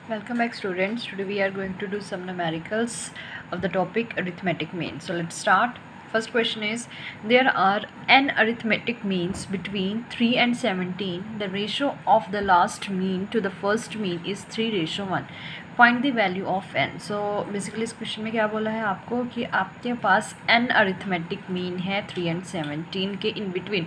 Welcome back students. Today we are going to do some numericals of the topic arithmetic mean. So let's start. First question is, there are n arithmetic means between 3 and 17. The ratio of the last mean to the first mean is 3:1. Find the value of n. So basically इस question में क्या बोला है आपको कि आपके पास n arithmetic mean है 3 and 17 के in between.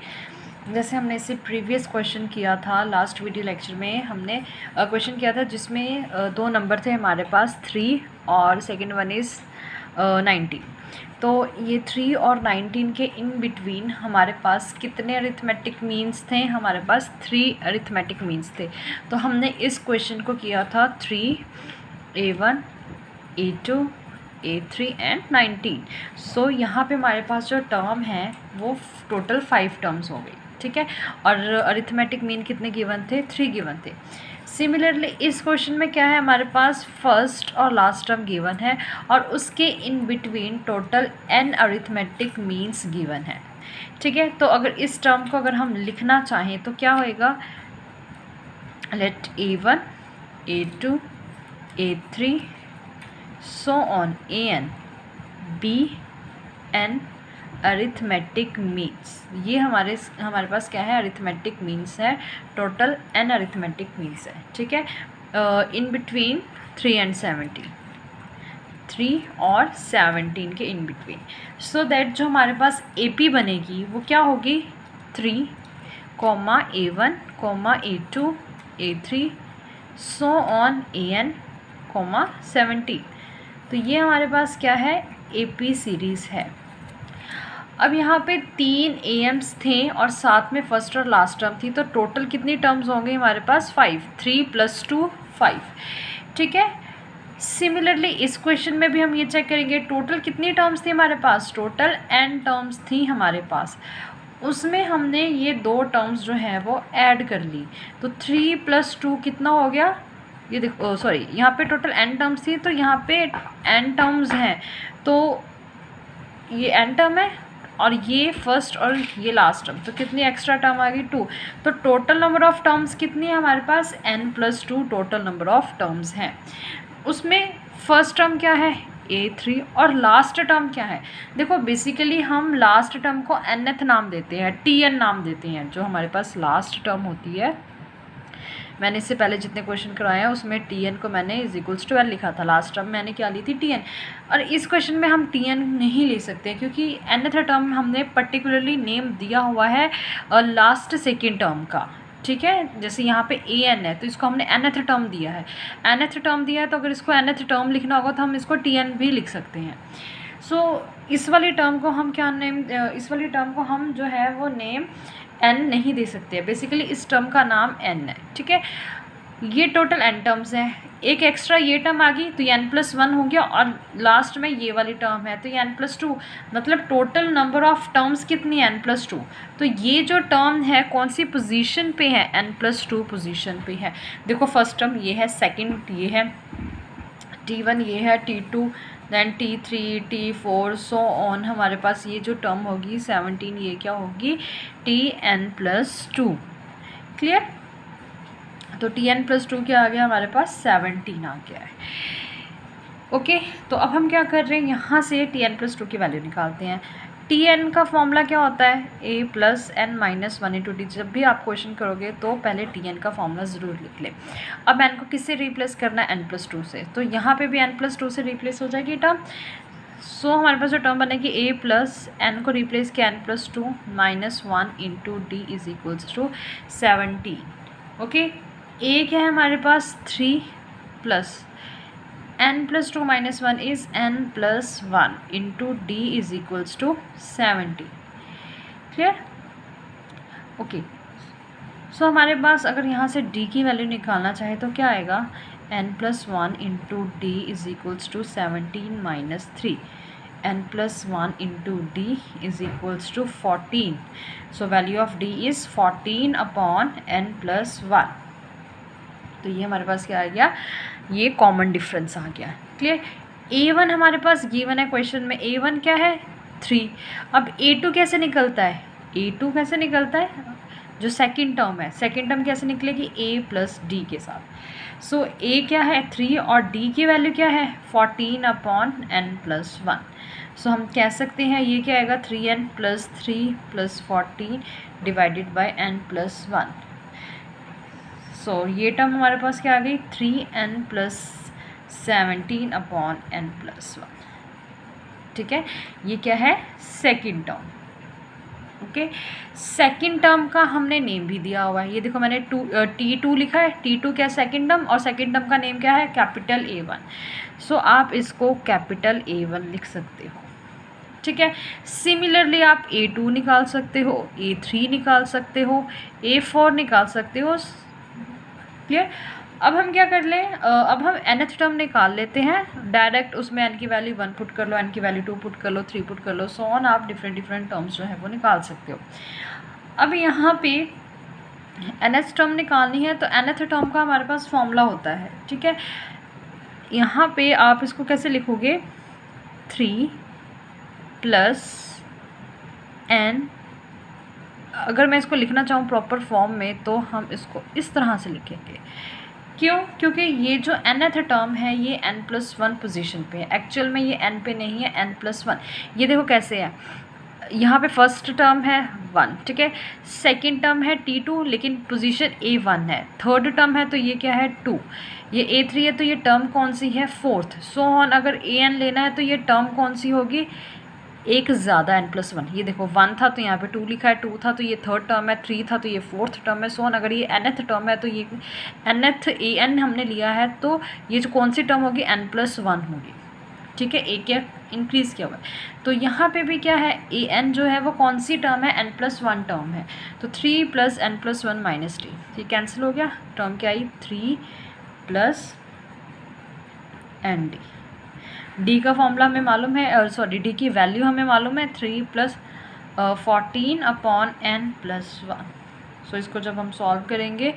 जैसे हमने इससे प्रीवियस क्वेश्चन किया था लास्ट वीडियो लेक्चर में, हमने क्वेश्चन किया था जिसमें दो नंबर थे हमारे पास 3 और सेकंड वन इज़ 19. तो ये 3 और 19 के इन बिटवीन हमारे पास कितने अरिथमेटिक मीन्स थे? हमारे पास 3 अरिथमेटिक मीन्स थे. तो हमने इस क्वेश्चन को किया था 3, A1, A2, A3 एंड 19. सो यहाँ पे हमारे पास जो टर्म है वो टोटल 5 टर्म्स हो गई, ठीक है. और अरिथमेटिक मीन कितने गिवन थे? 3 गिवन थे. सिमिलरली इस क्वेश्चन में क्या है, हमारे पास फर्स्ट और लास्ट टर्म गिवन है और उसके in between total n arithmetic means given है, ठीक है. तो अगर इस टर्म को अगर हम लिखना चाहें तो क्या होएगा, let A1, A2, A3 so on an bn arithmetic means. ये हमारे पास क्या है, अरिथमेटिक मीन्स है. टोटल n अरिथमेटिक मीन्स है, ठीक है. इन बिटवीन 3 and 17, 3 और 17 के इन बिटवीन. सो दैट जो हमारे पास AP बनेगी वो क्या होगी, 3, A1, A2, A3 so on AN, 17. तो ये हमारे पास क्या है, AP सीरीज़ है. अब यहाँ पे 3 AMs थे और साथ में फर्स्ट और लास्ट टर्म थी, तो टोटल कितनी टर्म्स होंगे हमारे पास, 5. 3 + 2 5, ठीक है. सिमिलरली इस क्वेश्चन में भी हम ये चेक करेंगे टोटल कितनी टर्म्स थी हमारे पास. टोटल n टर्म्स थी हमारे पास, उसमें हमने ये 2 टर्म्स जो है वो ऐड कर ली. तो 3 + 2 कितना हो गया, ये देखो सॉरी, यहाँ पे टोटल n टर्म्स थी तो यहाँ पे n टर्म्स हैं. तो ये n टर्म है और ये फर्स्ट और ये लास्ट टर्म, तो कितनी एक्स्ट्रा टर्म आ गई, 2. तो टोटल नंबर ऑफ़ टर्म्स कितनी है हमारे पास, n + 2 total number of terms हैं. उसमें फर्स्ट टर्म क्या है, A3 और लास्ट टर्म क्या है. देखो बेसिकली हम लास्ट टर्म को nth नाम देते हैं, Tn नाम देते हैं. जो हमारे पास लास्ट टर्म होती है, मैंने इससे पहले जितने क्वेश्चन कराए हैं उसमें Tn को मैंने = 12 लिखा था. लास्ट टर्म मैंने क्या ली थी, Tn. और इस क्वेश्चन में हम Tn नहीं ले सकते क्योंकि nth टर्म हमने पर्टिकुलरली नेम दिया हुआ है लास्ट सेकेंड टर्म का, ठीक है. जैसे यहाँ पे An है तो इसको हमने nth टर्म दिया है, तो अगर इसको nth टर्म लिखना होगा तो हम इसको Tn भी लिख सकते हैं. सो इस वाली टर्म को हम क्या नेम, इस वाली टर्म को हम जो है वो नेम n नहीं दे सकते. बेसिकली इस टर्म का नाम n है, ठीक है. ये टोटल n टर्म्स हैं, एक एक्स्ट्रा ये टर्म आ गई तो ये n + 1 हो गया और लास्ट में ये वाली टर्म है तो ये n + 2, मतलब टोटल नंबर ऑफ़ टर्म्स कितनी है, n + 2. तो ये जो टर्म है कौन सी पोजीशन पे है, n + 2 पोजीशन पे है. देखो फर्स्ट टर्म ये है, सेकंड ये है T1, ये है T2, then T3, T4 so on. हमारे पास ये जो टर्म होगी 17, ये क्या होगी, Tn + 2. क्लियर. तो Tn + 2 क्या आ गया हमारे पास, 17 आ गया है. ओके. तो अब हम क्या कर रहे हैं, यहाँ से Tn + 2 की वैल्यू निकालते हैं. Tn का फॉर्मूला क्या होता है, a + n - 1 × t. जब भी आप क्वेश्चन करोगे तो पहले Tn का फॉर्मूला ज़रूर लिख लें. अब n को किससे रिप्लेस करना है, n + 2 से. तो यहाँ पे भी n + 2 से रिप्लेस हो जाएगी टर्म. सो हमारे पास जो टर्म बनेगी, a + n को रिप्लेस किया n + 2 - 1 × d = 17. ओके. a क्या है हमारे पास, 3 + n + 2 - 1 is n + 1 × d = 70. Clear. Okay. सो हमारे पास अगर यहाँ से d की वैल्यू निकालना चाहे तो क्या आएगा, n + 1 × d = 17 - 3, n + 1 × d = 14. So value of d is 14/n + 1. तो ये हमारे पास क्या आ गया, ये कॉमन डिफरेंस आ गया. क्लियर. A1 हमारे पास गिवन है क्वेश्चन में, A1 क्या है, 3. अब A2 कैसे निकलता है, A2 कैसे निकलता है, जो सेकंड टर्म है, सेकंड टर्म कैसे निकलेगी, a प्लस डी के साथ। सो a क्या है 3 और d की वैल्यू क्या है 14 अपॉन n प्लस 1। सो हम कह सकते हैं ये क्या आएगा 3n plus 3 plus 14 divided by n plus 1। सो ये टर्म हमारे पास क्या आ गई 3n plus 17 upon n plus 1। ठीक है, ये क्या है second term. Okay, second term का हमने नेम भी दिया हुआ है, ये देखो मैंने T2 लिखा है, T2 क्या सेकंड टर्म, और सेकंड टर्म का नेम क्या है कैपिटल A1। सो आप इसको कैपिटल A1 लिख सकते हो। ठीक है, सिमिलरली आप A2 निकाल सकते हो, A3 निकाल सकते हो, A4 निकाल सकते हो। क्लियर। अब हम क्या कर लें, अब हम nth टर्म निकाल लेते हैं डायरेक्ट, उसमें n की वैल्यू 1 पुट कर लो, n की वैल्यू 2 पुट कर लो, 3 पुट कर लो, सो ऑन आप डिफरेंट टर्म्स जो है वो निकाल सकते हो। अब यहाँ पे nth टर्म निकालनी है तो nth टर्म का हमारे पास फॉर्मूला होता है। ठीक है, यहाँ पे आप इसको कैसे लिखोगे 3 प्लस n, अगर मैं इसको लिखना चाहूँ प्रॉपर फॉर्म में तो हम इसको इस तरह से लिखेंगे। क्यों, क्योंकि ये जो nth टर्म है ये n+1 पोजीशन पे है, एक्चुअल में ये n पे नहीं है n+1। ये देखो कैसे है, यहाँ पे फर्स्ट टर्म है 1, ठीक है, सेकंड टर्म है T2 लेकिन पोजीशन A1 है, थर्ड टर्म है तो ये क्या है 2, ये A3 है तो ये टर्म कौन सी है फोर्थ, सो ऑन। अगर AN लेना है तो ये टर्म कौन सी होगी, एक ज़्यादा n+1। ये देखो 1 था तो यहाँ पे 2 लिखा है, 2 था तो ये थर्ड टर्म है, 3 था तो ये फोर्थ टर्म है, सो ऑन। अगर ये nth टर्म है तो ये nth AN हमने लिया है तो ये जो कौन सी टर्म होगी n+1 होगी। ठीक है, एक क्या इंक्रीज़ किया हुआ है, तो यहाँ पे भी क्या है AN जो है वो कौन सी टर्म है n+1 टर्म है, तो 3 प्लस n+1 माइनस टी, ये कैंसिल हो गया, टर्म क्या आई 3 प्लस ND। डी का फॉर्मूला हमें मालूम है, सॉरी डी की वैल्यू हमें मालूम है 3 प्लस 14 अपॉन n+1। सो इसको जब हम सॉल्व करेंगे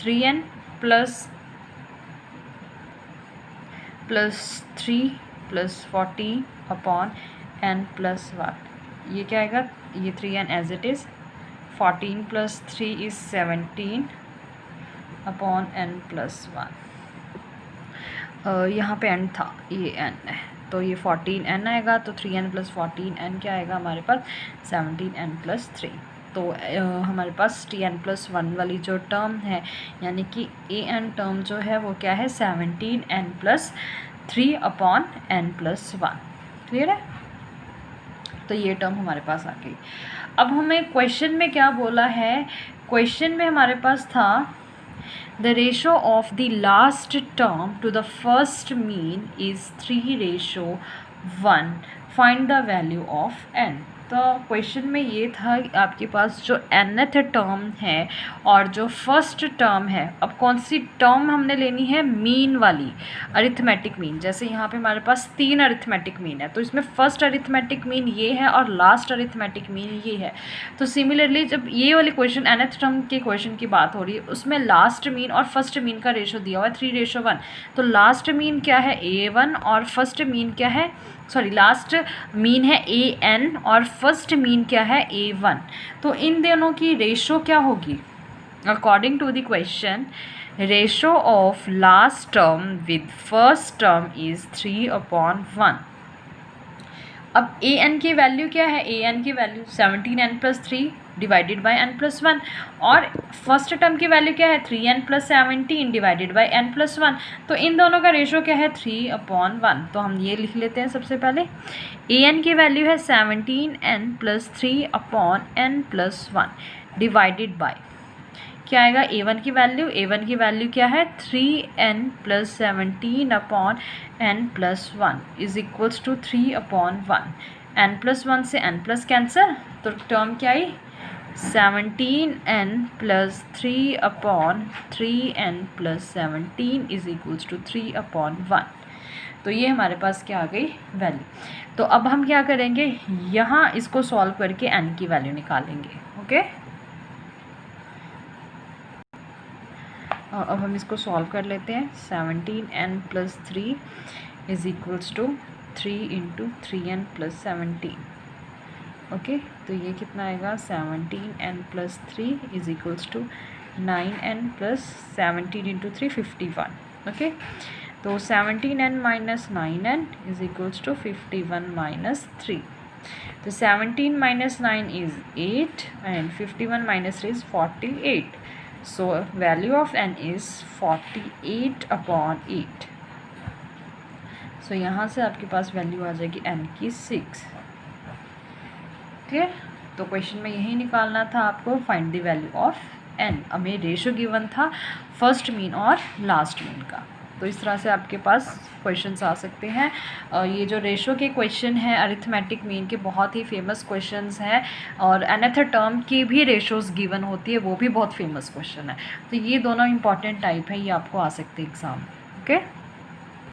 3n plus 3 plus 14 upon n+1, ये क्या आएगा, ये 3n as it is, 14 plus 3 is 17 upon n+1। यहाँ पे n था, ये n है तो ये 14n आएगा, तो 3n प्लस 14n क्या आएगा हमारे पास 17n प्लस 3। तो हमारे पास Tn+1 वाली जो टर्म है यानी कि AN टर्म जो है वो क्या है 17n plus 3 upon n+1। Clear है, तो ये टर्म हमारे पास आ गई। अब हमें क्वेश्चन में क्या बोला है, क्वेश्चन में हमारे पास था the ratio of the last term to the first mean is 3:1, find the value of n। तो क्वेश्चन में ये था कि आपके पास जो nth टर्म है और जो फर्स्ट टर्म है, अब कौन सी टर्म हमने लेनी है, मीन वाली, अरिथमेटिक मीन। जैसे यहाँ पे हमारे पास 3 अरिथमेटिक मीन है तो इसमें फर्स्ट अरिथमेटिक मीन ये है और लास्ट अरिथमेटिक मीन ये है। तो सिमिलरली जब ये वाले क्वेश्चन nth टर्म के क्वेश्चन की बात हो रही है उसमें लास्ट मीन और फर्स्ट मीन का रेशो दिया हुआ है 3:1। तो लास्ट मीन क्या है A1 और फर्स्ट मीन क्या है, सॉरी लास्ट मीन है AN और फर्स्ट मीन क्या है A1। तो इन दोनों की रेशो क्या होगी, according to the question ratio of last term with first term is 3/1। अब AN की वैल्यू क्या है, AN की value 17n plus 3 divided by n+1 और फर्स्ट टर्म की वैल्यू क्या है 3n plus 17 divided by n+1। तो इन दोनों का रेशो क्या है 3/1। तो हम ये लिख लेते हैं सबसे पहले, AN की वैल्यू है 17n plus 3 upon n+1 divided by क्या आएगा A1 की वैल्यू, A1 की वैल्यू क्या है 3n plus 17 upon n+1 is equals to 3/1। n+1 से n प्लस कैंसर, तो टर्म क्या आई 17n plus 3 upon 3n plus 17 is equals to 3/1। तो ये हमारे पास क्या आ गई वैल्यू। तो अब हम क्या करेंगे, यहाँ इसको सॉल्व करके n की वैल्यू निकालेंगे। ओके, अब हम इसको सॉल्व कर लेते हैं। 17n plus 3 is equals to 3 into 3n plus 17 okay, तो ये कितना आएगा 17n + 3 is equals to 9n + 17 × 3 51। Okay, तो 17n - 9n is equals to 51 - 3। तो 17 - 9 is 8 and 51 - 3 is 48. So value of n is 48/8. सो यहाँ से आपके पास वैल्यू आ जाएगी n की 6। क्लियर? तो क्वेश्चन में यही निकालना था आपको, find the value of n। हमें रेशो गिवन था फर्स्ट मीन और लास्ट मीन का। तो इस तरह से आपके पास क्वेश्चंस आ सकते हैं। ये जो रेशो के क्वेश्चन हैं अरिथमेटिक मीन के, बहुत ही फेमस क्वेश्चंस हैं, और nth टर्म की भी रेशोज़ गिवन होती है, वो भी बहुत फेमस क्वेश्चन है। तो ये दोनों इंपॉर्टेंट टाइप है, ये आपको आ सकते हैं एग्ज़ाम। ओके।